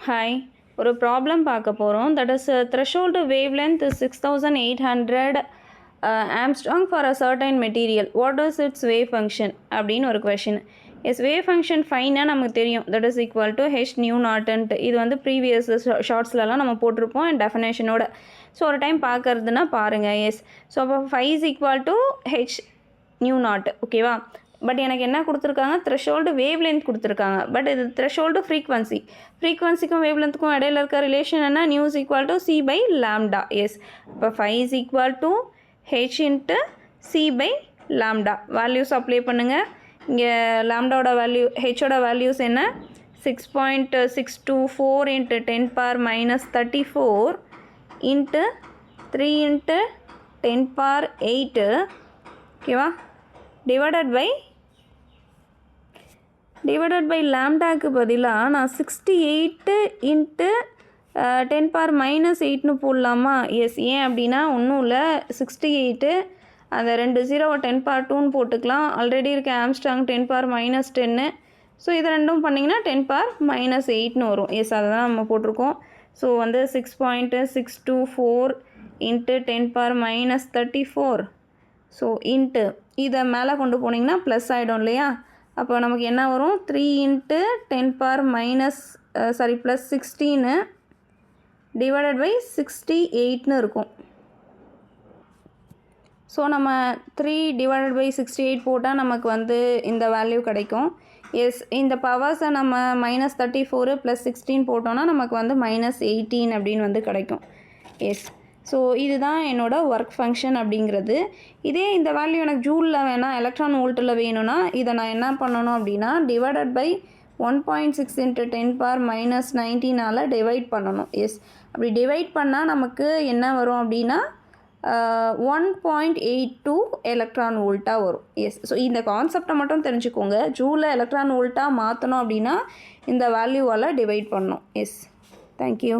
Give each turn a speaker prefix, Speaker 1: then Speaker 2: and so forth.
Speaker 1: Hi, ஒரு problem பார்க்க போகிறோம். That is threshold wavelength is 6800 Armstrong for a certain material. What is its wave function அப்படின்னு ஒரு question. S wave function ஃபைனாக நமக்கு தெரியும். That is equal to h nu நாட்டுன்ட்டு. இது வந்து ப்ரீவியஸ் ஷார்ட்ஸ்லலாம் நம்ம போட்டிருப்போம் அண்ட் டெஃபினேஷனோட. ஸோ ஒரு டைம் பார்க்கறதுனா பாருங்கள். எஸ் ஸோ அப்போ phi is equal to h nu naught. ஓகேவா? பட் எனக்கு என்ன கொடுத்துருக்காங்க, த்ரெஷோல்டு வேவ் லென்த் கொடுத்துருக்காங்க. பட் இது த்ரெஷோல்டு ஃப்ரீக்வன்சிக்கும் வேவ் லென்த்துக்கும் இடையில இருக்க ரிலேஷன் என்ன, nu is equal to c by lambda. Yes இப்போ phi is equal to h into c by lambda. Values apply பண்ணுங்கள். இங்கே லாம்டாவோட வேல்யூ, ஹெச்சோட வேல்யூஸ் என்ன, 6.624 இன்ட்டு 10⁻−34 இன்ட்டு 3 இன்ட்டு 10⁸8 ஓகேவா, டிவைடட் பை லாம்டாக்கு பதிலாக நான் 68 இன்ட்டு 10⁻−8ன்னு போடலாமா? எஸ், ஏன் அப்படின்னா ஒன்றும் இல்லை, 68 அந்த 2 0 10⁻2ன்னு போட்டுக்கலாம். ஆல்ரெடி இருக்க ஆம்ஸ்ட்ராங் 10⁻−10. ஸோ இது ரெண்டும் பண்ணிங்கன்னா 10⁻−8ன்னு வரும். எஸ், அதை தான் நம்ம போட்டிருக்கோம். ஸோ வந்து 6.624 இன்ட்டு 10⁻−34. ஸோ இன்ட்டு இதை மேலே கொண்டு போனீங்கன்னா ப்ளஸ் ஆகிடும் இல்லையா? அப்போ நமக்கு என்ன வரும், 3 இன்ட்டு 10⁻- ப்ளஸ் 16 டிவைடட் பை 68ன்னு இருக்கும். ஸோ நம்ம 3 டிவைடட் பை 68 போட்டால் நமக்கு வந்து இந்த வேல்யூ கிடைக்கும். எஸ், இந்த பவர்ஸை நம்ம -34 ப்ளஸ் 16 போட்டோன்னா நமக்கு வந்து -18 அப்படின்னு வந்து கிடைக்கும். எஸ், ஸோ இதுதான் என்னோடய ஒர்க் ஃபங்க்ஷன் அப்படிங்கிறது. இதே இந்த வேல்யூ எனக்கு ஜூலில் வேணால், எலக்ட்ரான் வோல்ட்டில் வேணும்னா இதை நான் என்ன பண்ணணும் அப்படின்னா டிவைடட் பை 1.6 இன்ட்டு 10⁻−19 டிவைட் பண்ணணும். எஸ், அப்படி டிவைட் பண்ணால் நமக்கு என்ன வரும் அப்படின்னா 1.82 எலக்ட்ரான் வோல்ட்டாக வரும். எஸ், ஸோ இந்த கான்செப்டை மட்டும் தெரிஞ்சுக்கோங்க. ஜூலில் எலக்ட்ரான் வோல்ட்டாக மாற்றணும் அப்படின்னா இந்த வேல்யூவால் டிவைட் பண்ணணும். Yes, thank you.